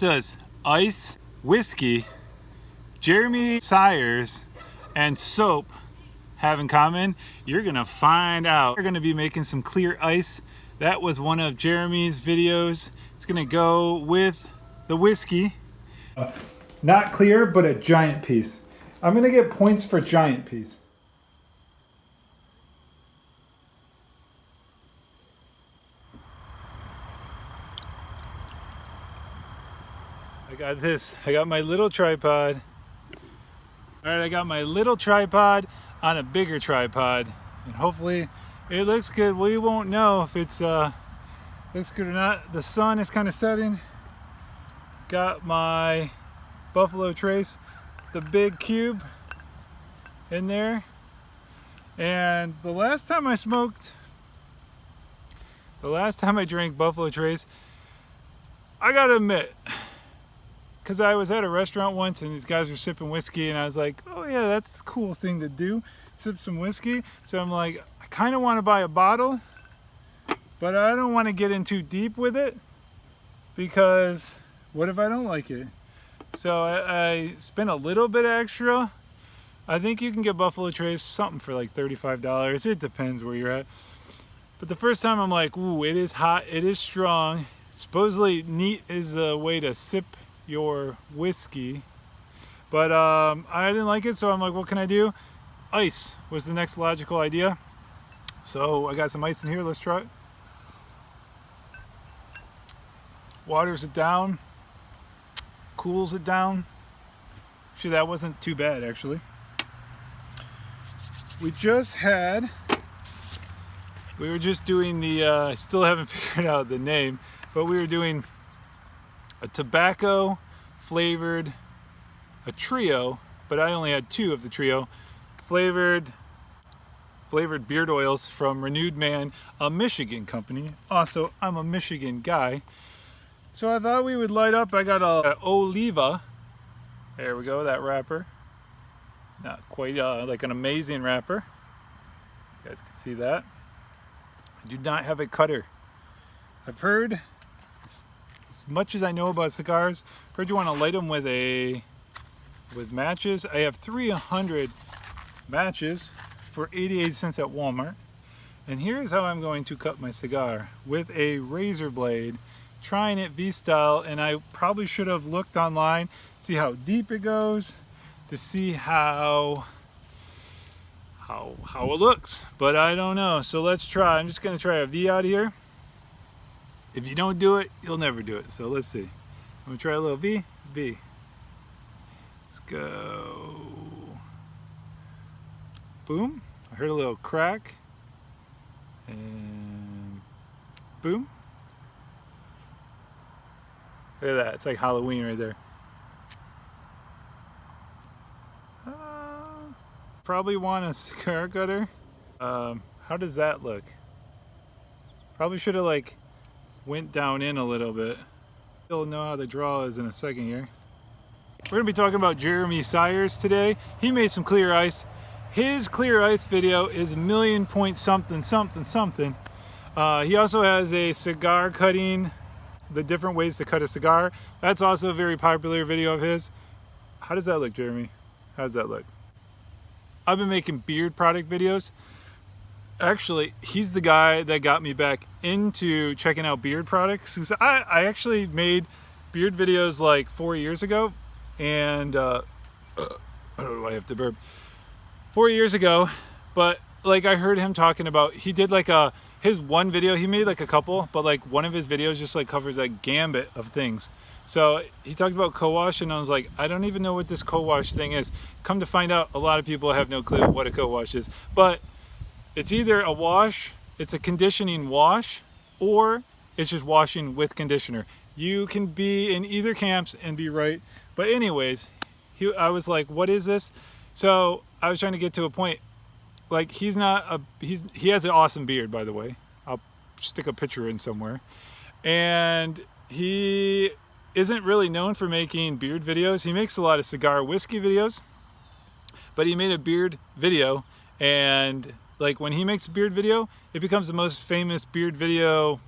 does ice, whiskey, Jeremy Siers, and soap have in common? You're gonna find out. We're gonna be making some clear ice. That was one of Jeremy's videos. It's gonna go with the whiskey. Not clear, but a giant piece. I'm gonna get points for giant piece. I got this. I got my little tripod. All right, I got my little tripod on a bigger tripod, and hopefully it looks good. We won't know if it's looks good or not. The sun is kind of setting. Got my Buffalo Trace, the big cube in there. And the last time I drank Buffalo Trace, I gotta admit, because I was at a restaurant once and these guys were sipping whiskey, and I was like, oh yeah, that's a cool thing to do, sip some whiskey. So I'm like, I kind of want to buy a bottle, but I don't want to get in too deep with it, because what if I don't like it? So I spent a little bit extra. I think you can get Buffalo Trace something for like $35. It depends where you're at. But the first time I'm like, ooh, it is hot, it is strong. Supposedly neat is a way to sip your whiskey, but I didn't like it, so I'm like, what can I do? Ice was the next logical idea. So I got some ice in here. Let's try it. Waters it down, cools it down. Actually, that wasn't too bad, actually. We were just doing the I still haven't figured out the name, but we were doing a tobacco flavored, a trio, but I only had 2 of the trio, flavored beard oils from Renewed Man, a Michigan company. Also, I'm a Michigan guy. So I thought we would light up. I got a Oliva. There we go, that wrapper. Not quite like an amazing wrapper. You guys can see that. I do not have a cutter. I've heard, as much as I know about cigars, I've heard you want to light them with matches. I have 300 matches for 88 cents at Walmart. And here's how I'm going to cut my cigar: with a razor blade, trying it V-style. And I probably should have looked online, see how deep it goes, to see how it looks, but I don't know. So let's try. I'm just gonna try a V out here. If you don't do it, you'll never do it. So let's see. I'm gonna try a little V. Let's go. Boom. I heard a little crack. And boom. Look at that. It's like Halloween right there. Probably want a cigar cutter. How does that look? Probably should have like went down in a little bit. You'll know how the draw is in a second here. We're gonna be talking about Jeremy Siers today. He made some clear ice. His clear ice video is 1,000,000 point something. He also has a cigar cutting, the different ways to cut a cigar. That's also a very popular video of his. How does that look, Jeremy? How does that look? I've been making beard product videos. Actually, he's the guy that got me back into checking out beard products. I actually made beard videos like 4 years ago, and I have to burp. 4 years ago, but like I heard him talking about, he did like his one video, he made like a couple, but like one of his videos just like covers a gambit of things. So he talked about co-wash, and I was like, I don't even know what this co-wash thing is. Come to find out, a lot of people have no clue what a co-wash is. But it's either a wash, it's a conditioning wash, or it's just washing with conditioner. You can be in either camps and be right. But anyways, I was like, what is this? So I was trying to get to a point. Like, he has an awesome beard, by the way. I'll stick a picture in somewhere. And he isn't really known for making beard videos. He makes a lot of cigar whiskey videos, but he made a beard video, and like when he makes a beard video, it becomes the most famous beard video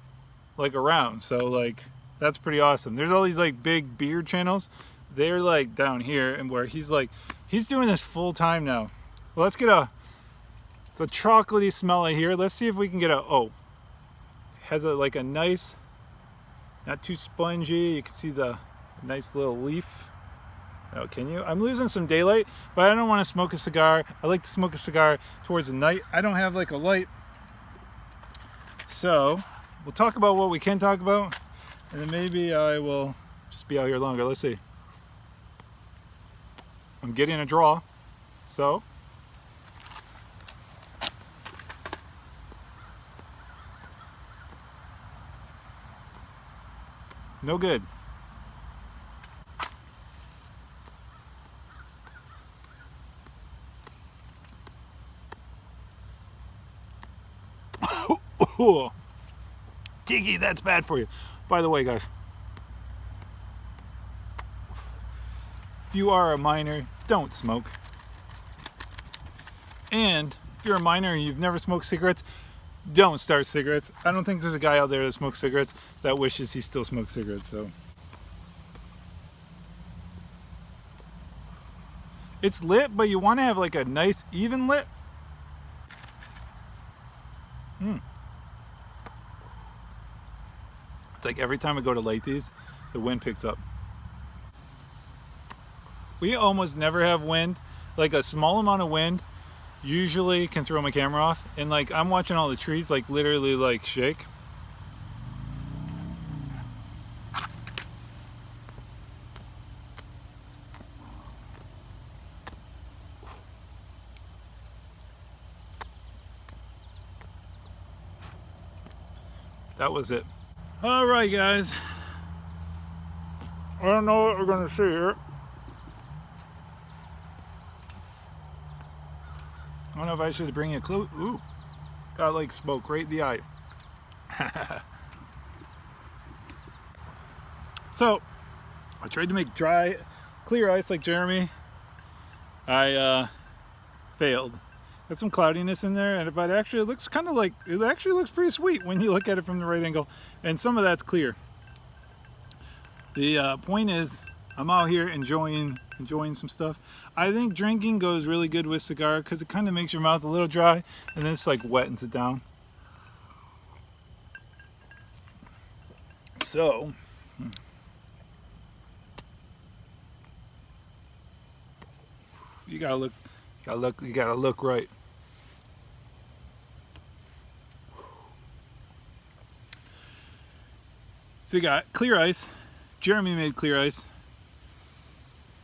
like around. So like That's pretty awesome. There's all these like big beer channels. They're like down here, and where he's doing this full time now. Well, let's get it's a chocolatey smell here. Let's see if we can get has like a nice, not too spongy. You can see the nice little leaf. Oh, can you? I'm losing some daylight, but I don't want to smoke a cigar. I like to smoke a cigar towards the night. I don't have like a light. So we'll talk about what we can talk about, and then maybe I will just be out here longer. Let's see. I'm getting a draw, so no good. Teakey, that's bad for you. By the way, guys, if you are a minor, don't smoke. And if you're a minor and you've never smoked cigarettes, don't start cigarettes. I don't think there's a guy out there that smokes cigarettes that wishes he still smoked cigarettes. So it's lit, but you want to have like a nice even lit. It's like every time I go to light these, the wind picks up. We almost never have wind. Like a small amount of wind usually can throw my camera off, and like I'm watching all the trees like literally like shake. That was it. All right, guys. I don't know what we're gonna see here. I don't know if I should bring you a clue. Ooh, got like smoke right in the eye. So, I tried to make clear ice like Jeremy. I failed. Got some cloudiness in there, but actually it looks kind of like, it actually looks pretty sweet when you look at it from the right angle, and some of that's clear. The point is, I'm out here enjoying some stuff. I think drinking goes really good with cigar because it kind of makes your mouth a little dry, and then it's like wettens it down. So, you gotta look right. So you got clear ice. Jeremy made clear ice.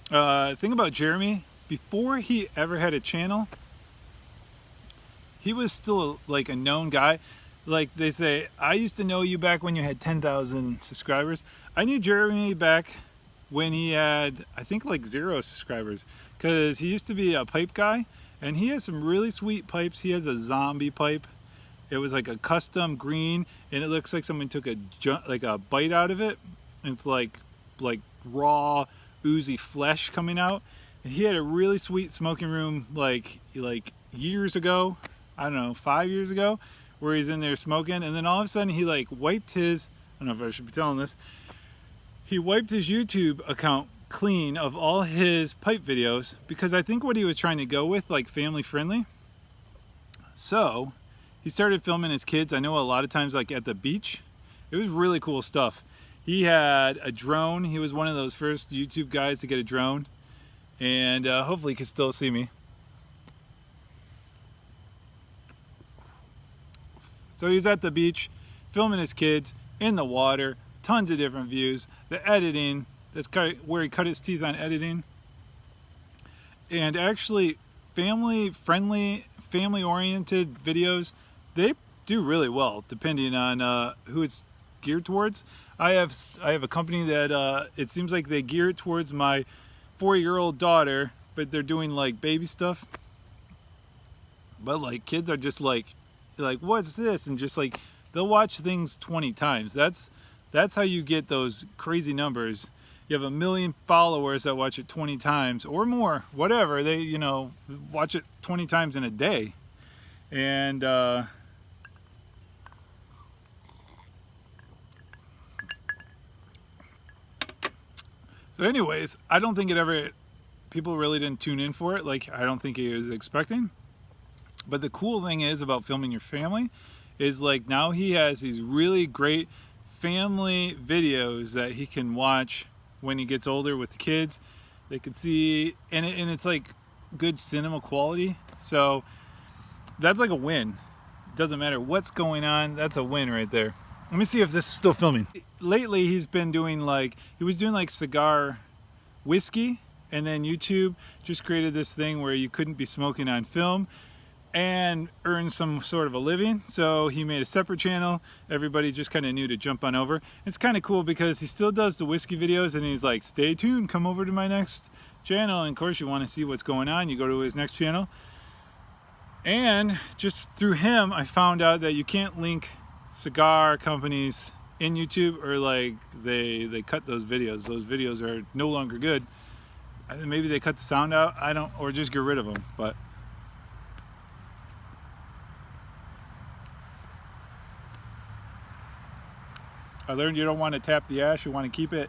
Thing about Jeremy, before he ever had a channel, he was still like a known guy. Like they say, I used to know you back when you had 10,000 subscribers. I knew Jeremy back when he had, I think, like 0 subscribers, because he used to be a pipe guy, and he has some really sweet pipes. He has a zombie pipe. It was like a custom green, and it looks like someone took a bite out of it, and it's like raw oozy flesh coming out. And he had a really sweet smoking room like years ago, I don't know, 5 years ago, where he's in there smoking, and then all of a sudden he like wiped his, I don't know if I should be telling this, he wiped his YouTube account clean of all his pipe videos, because I think what he was trying to go with, like family friendly. So he started filming his kids. I know a lot of times like at the beach. It was really cool stuff. He had a drone. He was one of those first YouTube guys to get a drone, and hopefully he can still see me. So he's at the beach filming his kids in the water, tons of different views. The editing, that's where he cut his teeth on editing. And actually family friendly, family oriented videos, they do really well depending on who it's geared towards. I have a company that it seems like they gear it towards my 4-year-old daughter, but they're doing like baby stuff. But like kids are just like what's this, and just like they'll watch things 20 times. That's how you get those crazy numbers. You have 1 million followers that watch it 20 times or more, whatever. They, you know, watch it 20 times in a day. And So anyways, I don't think people really didn't tune in for it. Like, I don't think he was expecting. But the cool thing is about filming your family is, like, now he has these really great family videos that he can watch when he gets older with the kids. They can see, and it's like good cinema quality. So that's like a win. Doesn't matter what's going on, that's a win right there. Let me see if this is still filming. Lately he's been doing he was doing like cigar whiskey, and then YouTube just created this thing where you couldn't be smoking on film and earn some sort of a living. So he made a separate channel. Everybody just kind of knew to jump on over. It's kind of cool because he still does the whiskey videos, and he's like, stay tuned, come over to my next channel. And of course you want to see what's going on, you go to his next channel. And just through him I found out that you can't link cigar companies in YouTube, or like they cut those videos. Those videos are no longer good. Maybe they cut the sound out, I don't, or just get rid of them. But I learned you don't want to tap the ash, you want to keep it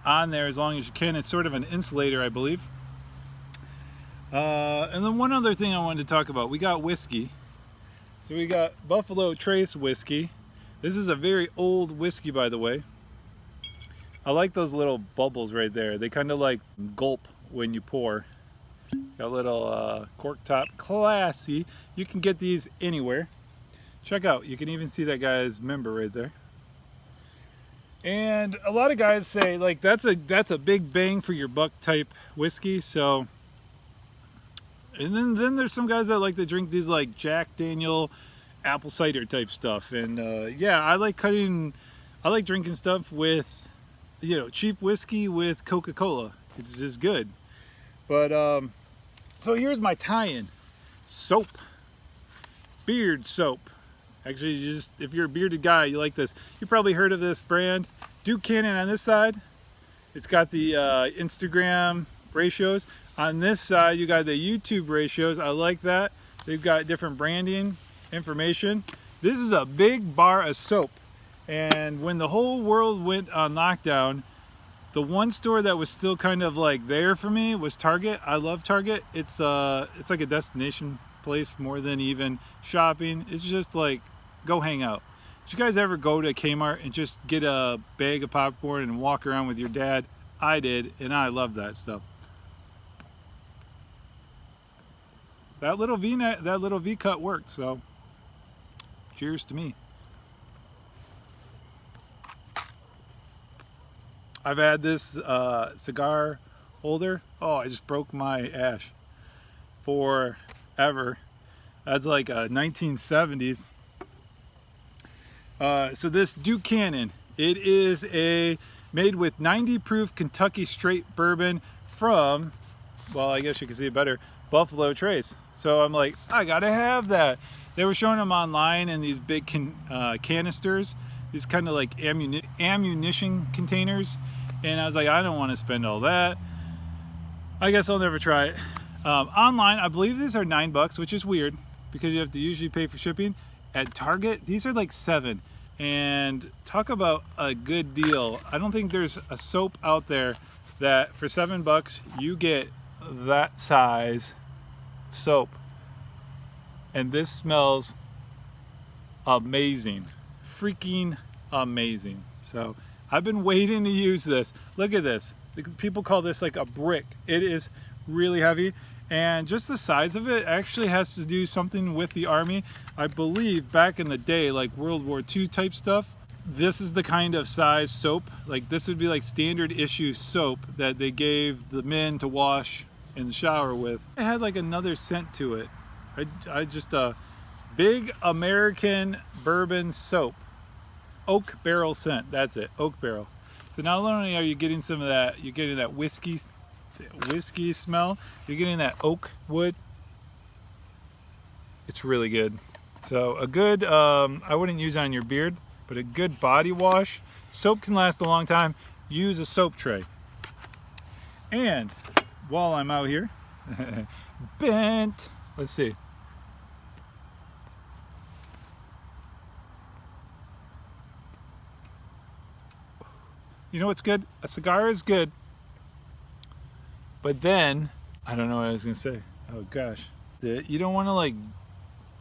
on there as long as you can. It's sort of an insulator, I believe. And then one other thing I wanted to talk about, we got whiskey. So we got Buffalo Trace whiskey. This is a very old whiskey, by the way. I like those little bubbles right there. They kind of like gulp when you pour. Got a little cork top, classy. You can get these anywhere. Check out, you can even see that guy's member right there. And a lot of guys say, like, that's a big bang for your buck type whiskey. So, and then there's some guys that like to drink these like Jack Daniel apple cider type stuff. And yeah, I like drinking stuff with, you know, cheap whiskey with Coca-Cola. It's just good. But so here's my tie-in. Soap, beard soap. Actually, just if you're a bearded guy, you like this. You probably heard of this brand. Duke Cannon on this side. It's got the Instagram ratios. On this side, you got the YouTube ratios. I like that. They've got different branding information. This is a big bar of soap. And when the whole world went on lockdown, the one store that was still kind of like there for me was Target. I love Target. It's like a destination place more than even shopping. It's just like, go hang out. Did you guys ever go to Kmart and just get a bag of popcorn and walk around with your dad? I did, and I love that stuff. That little V cut worked, so cheers to me. I've had this cigar holder. Oh, I just broke my ash forever. That's like 1970s. So this Duke Cannon, it is made with 90 proof Kentucky straight bourbon from, well, I guess you can see it better, Buffalo Trace. So I'm like, I gotta have that. They were showing them online in these big canisters, these kind of like ammunition containers. And I was like, I don't want to spend all that. I guess I'll never try it. Online, I believe these are $9, which is weird because you have to usually pay for shipping. At Target, these are like $7. And talk about a good deal. I don't think there's a soap out there that for $7 you get that size soap. And this smells amazing. Freaking amazing. So I've been waiting to use this. Look at this. People call this like a brick. It is really heavy. And just the size of it actually has to do something with the Army. I believe back in the day, like World War II type stuff, this is the kind of size soap. Like this would be like standard issue soap that they gave the men to wash in the shower with. It had like another scent to it. I just big American bourbon soap. Oak barrel scent, that's it, oak barrel. So not only are you getting some of that, you're getting that whiskey smell, you're getting that oak wood. It's really good. So a good, I wouldn't use on your beard, but a good body wash. Soap can last a long time. Use a soap tray. And while I'm out here, bent, let's see. You know what's good? A cigar is good, But then, I don't know what I was gonna say. Oh gosh. You don't wanna like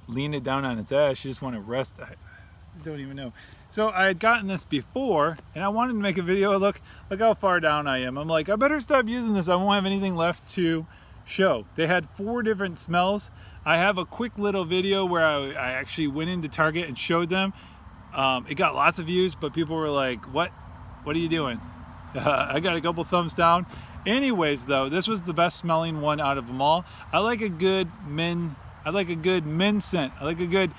lean it down on its ash, you just wanna rest. I don't even know. So I had gotten this before and I wanted to make a video. Look how far down I am. I'm like, I better stop using this. I won't have anything left to show. They had 4 different smells. I have a quick little video where I actually went into Target and showed them. It got lots of views, but people were like, what are you doing? I got a couple thumbs down. Anyways though, this was the best smelling one out of them all. I like a good men scent. I like a good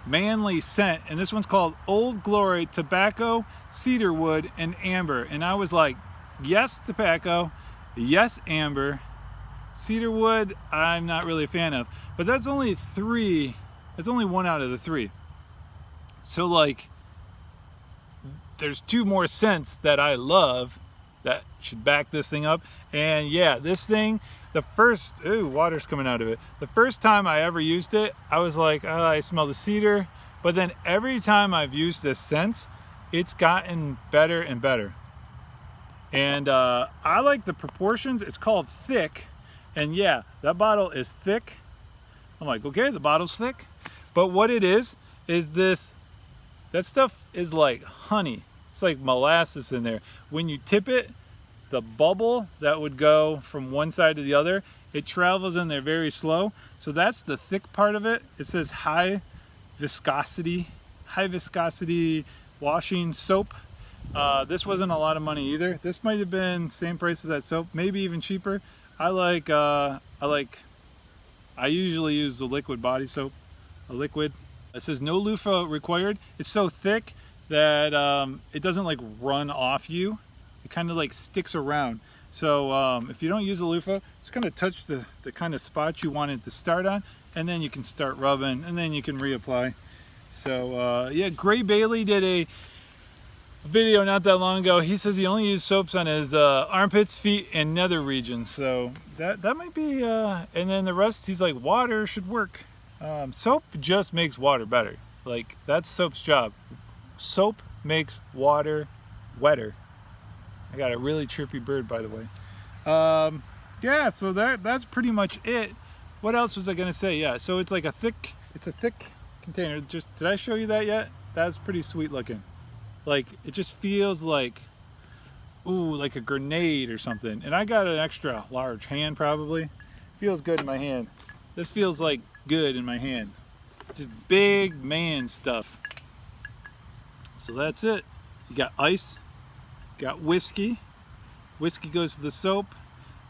manly scent, and this one's called Old Glory Tobacco, Cedarwood, and Amber. And I was like, yes tobacco, yes amber. Cedarwood I'm not really a fan of, but that's only 3. That's only 1 out of the 3. So like there's 2 more scents that I love that should back this thing up. And yeah, this thing, the first, ooh, water's coming out of it. The first time I ever used it, I was like, oh, I smell the cedar. But then every time I've used this since, it's gotten better and better. And I like the proportions. It's called thick. And yeah, that bottle is thick. I'm like, okay, the bottle's thick. But what it is this, that stuff is like honey. It's like molasses in there. When you tip it, the bubble that would go from one side to the other, it travels in there very slow. So that's the thick part of it. It says high viscosity washing soap. This wasn't a lot of money either. This might have been same price as that soap, maybe even cheaper. I usually use the liquid body soap, a liquid. It says no loofah required. It's so thick that it doesn't like run off you. It kind of like sticks around. So if you don't use a loofah, just kind of touch the kind of spot you want it to start on, and then you can start rubbing, and then you can reapply. So yeah, Gray Bailey did a video not that long ago. He says he only used soaps on his armpits, feet, and nether regions. So that might be, and then the rest, he's like, water should work. Soap just makes water better. Like, that's soap's job. Soap makes water wetter. I got a really trippy bird, by the way. Yeah, so that's pretty much it. What else was I gonna say? Yeah, so it's like a thick container. Just, did I show you that yet? That's pretty sweet looking. Like, it just feels like, ooh, like a grenade or something. And I got an extra large hand probably. Feels good in my hand. This feels like good in my hand. Just big man stuff. So that's it. You got ice, got whiskey. Whiskey goes to the soap.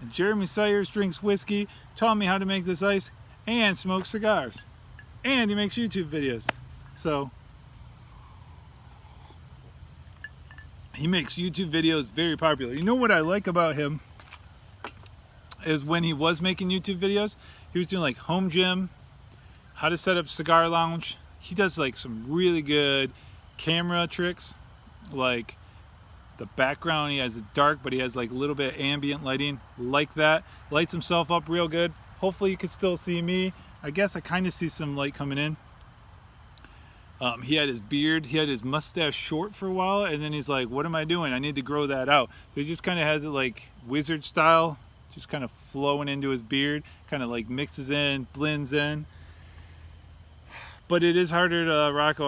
And Jeremy Siers drinks whiskey, taught me how to make this ice, and smokes cigars. And he makes YouTube videos. So he makes YouTube videos very popular. You know what I like about him is when he was making YouTube videos, he was doing like home gym, how to set up cigar lounge. He does like some really good camera tricks, like the background he has it dark, but he has like a little bit of ambient lighting like that. Lights himself up real good. Hopefully you can still see me. I guess I kind of see some light coming in. He had his beard, he had his mustache short for a while, and then he's like, what am I doing? I need to grow that out. So he just kind of has it like wizard style, just kind of flowing into his beard, kind of like mixes in, blends in. But it is harder to rock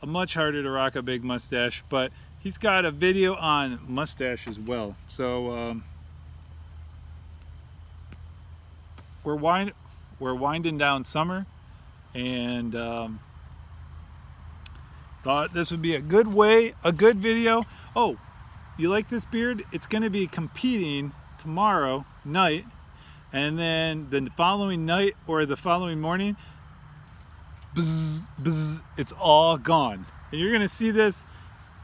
much harder to rock a big mustache, but he's got a video on mustache as well. So we're winding down summer, and thought this would be a good video. Oh, you like this beard? It's going to be competing tomorrow night, and then the following night or the following morning, bzz, bzz, it's all gone. And you're going to see this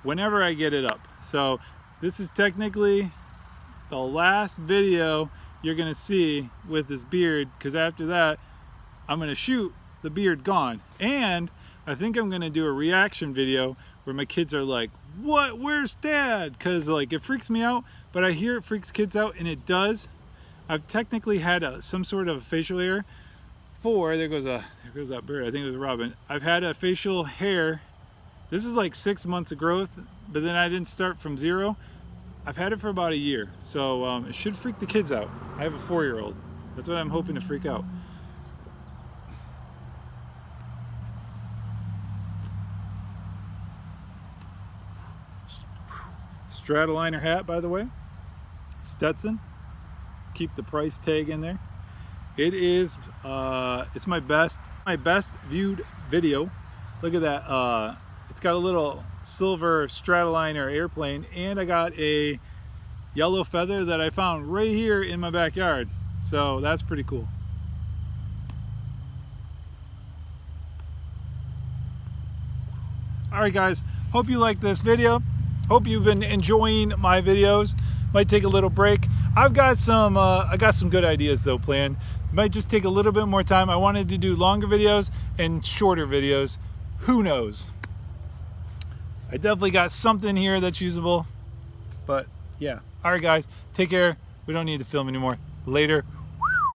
whenever I get it up. So this is technically the last video you're going to see with this beard, because after that I'm going to shoot the beard gone. And I think I'm going to do a reaction video where my kids are like, what, where's dad? Because like it freaks me out, but I hear it freaks kids out, and it does. I've technically had some sort of facial hair for, there goes that bird, I think it was a robin. I've had a facial hair, this is like 6 months of growth, but then I didn't start from zero. I've had it for about a year, so it should freak the kids out. I have a 4-year-old. That's what I'm hoping to freak out. Stratoliner hat, by the way. Stetson. Keep the price tag in there. It is it's my best viewed video. Look at that. It's got a little silver Stratoliner airplane, and I got a yellow feather that I found right here in my backyard. So that's pretty cool. Alright guys, hope you like this video. Hope you've been enjoying my videos. Might take a little break. I got some good ideas though planned. Might just take a little bit more time. I wanted to do longer videos and shorter videos. Who knows? I definitely got something here that's usable. But yeah. Alright guys, take care. We don't need to film anymore. Later.